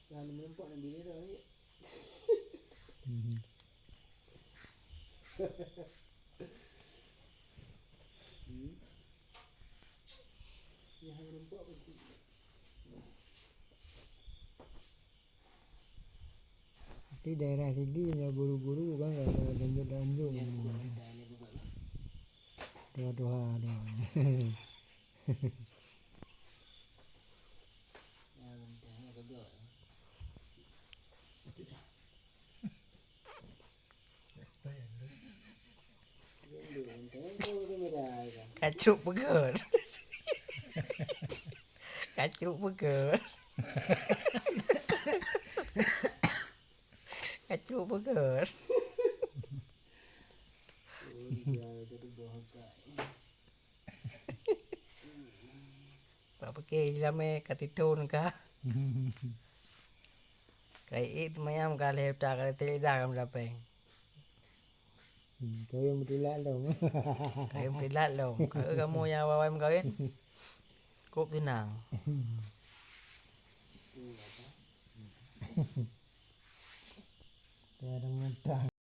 Lalu melempok dan bila dah ni. Yang melempok pun. Di daerah sini ya guru-guru kan nggak ada lanjut-lanjut doa-doa kacruk peger kacruk peger kacruk peger Pak pakai lame katitun ka kai it mayam ka lepta ka telida kam lapeng kau betulan dong kayu pilat lo kayu kamu yang awam kawin kup tenang kadang mentah